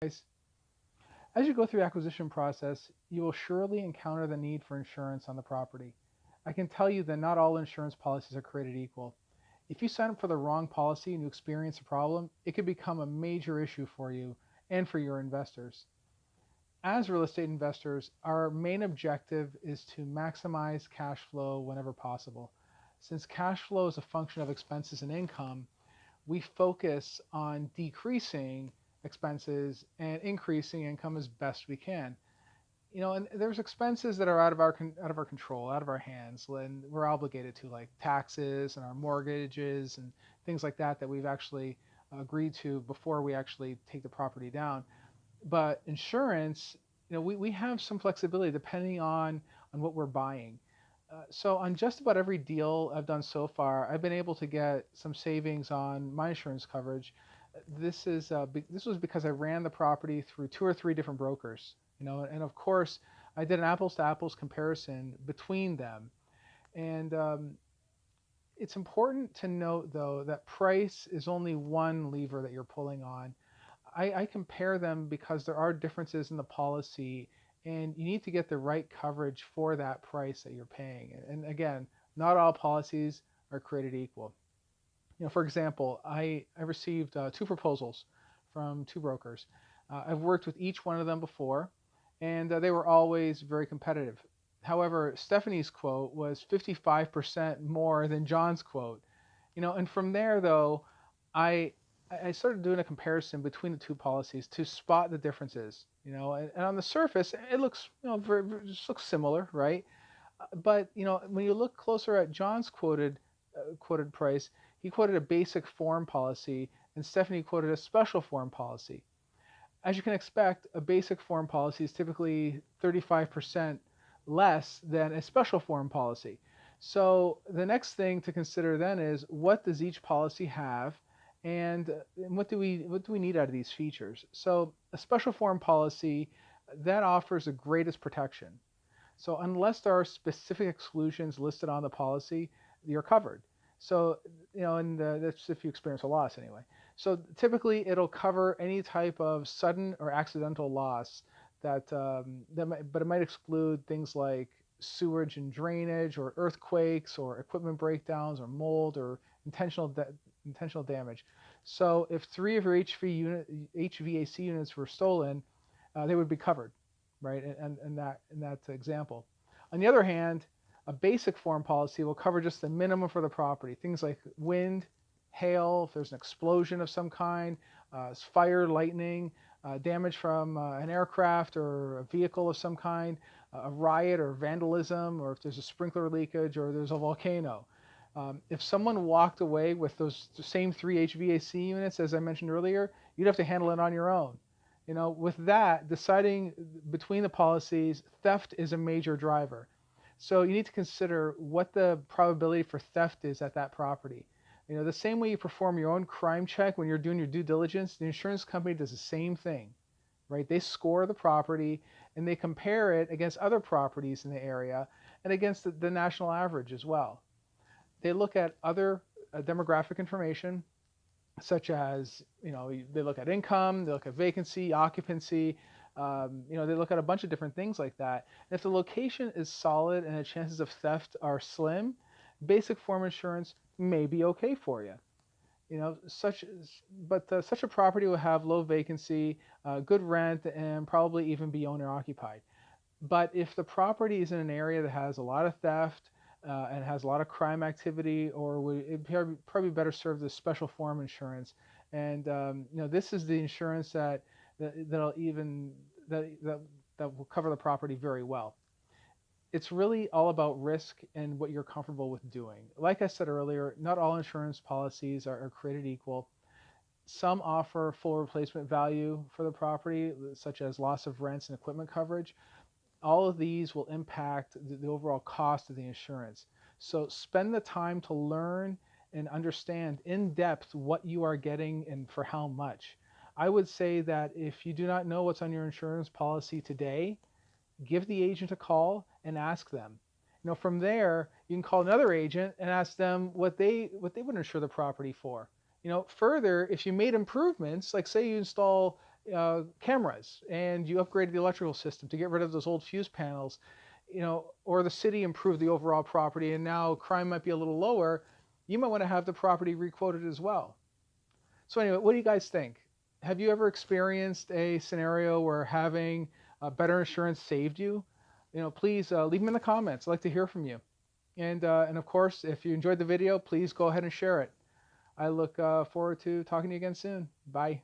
Guys, as you go through the acquisition process, you will surely encounter the need for insurance on the property. I can tell you that not all insurance policies are created equal. If you sign up for the wrong policy and you experience a problem, it could become a major issue for you and for your investors. As real estate investors, our main objective is to maximize cash flow whenever possible. Since cash flow is a function of expenses and income, we focus on decreasing expenses and increasing income as best we can. And there's expenses that are out of our control, out of our hands, and we're obligated to, like taxes and our mortgages and things like that that we've actually agreed to before we actually take the property down. But insurance, we have some flexibility depending on what we're buying. So on just about every deal I've done so far, I've been able to get some savings on my insurance coverage. This was because I ran the property through two or three different brokers, and of course I did an apples to apples comparison between them. And it's important to note though that price is only one lever that you're pulling on. I compare them because there are differences in the policy, and you need to get the right coverage for that price that you're paying. And again, not all policies are created equal. For example, I received two proposals from two brokers. I've worked with each one of them before, and they were always very competitive. However, Stephanie's quote was 55% more than John's quote. And from there, though, I I started doing a comparison between the two policies to spot the differences. And on the surface, it looks, just looks similar, right? But when you look closer at John's quoted price, he quoted a basic form policy, and Stephanie quoted a special form policy. As you can expect, a basic form policy is typically 35% less than a special form policy. So the next thing to consider then is, what does each policy have, and what do we need out of these features? So a special form policy that offers the greatest protection. So unless there are specific exclusions listed on the policy, you're covered. So, and that's if you experience a loss anyway. So typically it'll cover any type of sudden or accidental loss but it might exclude things like sewage and drainage, or earthquakes, or equipment breakdowns, or mold, or intentional damage. So if three of your HVAC units were stolen, they would be covered, right? In that example. On the other hand, a basic form policy will cover just the minimum for the property. Things like wind, hail, if there's an explosion of some kind, fire, lightning, damage from an aircraft or a vehicle of some kind, a riot or vandalism, or if there's a sprinkler leakage or there's a volcano. If someone walked away with those same three HVAC units, as I mentioned earlier, you'd have to handle it on your own. With that, deciding between the policies, theft is a major driver. So you need to consider what the probability for theft is at that property. The same way you perform your own crime check when you're doing your due diligence, the insurance company does the same thing, right? They score the property and they compare it against other properties in the area and against the national average as well. They look at other demographic information, such as, they look at income, they look at vacancy, occupancy, they look at a bunch of different things like that. And if the location is solid and the chances of theft are slim, basic form insurance may be okay for you. Such a property will have low vacancy, good rent, and probably even be owner occupied. But if the property is in an area that has a lot of theft, and has a lot of crime activity, or would it probably better serve the special form insurance. And this is the insurance that'll even that will cover the property very well. It's really all about risk and what you're comfortable with doing. Like I said earlier, not all insurance policies are created equal. Some offer full replacement value for the property, such as loss of rents and equipment coverage. All of these will impact the overall cost of the insurance. So spend the time to learn and understand in depth what you are getting and for how much. I would say that if you do not know what's on your insurance policy today, give the agent a call and ask them. From there, you can call another agent and ask them what they would insure the property for. Further, if you made improvements, like say you install cameras and you upgraded the electrical system to get rid of those old fuse panels, or the city improved the overall property and now crime might be a little lower, you might want to have the property requoted as well. So anyway, what do you guys think? Have you ever experienced a scenario where having better insurance saved you? Please leave them in the comments. I'd like to hear from you. And of course, if you enjoyed the video, please go ahead and share it. I look forward to talking to you again soon. Bye.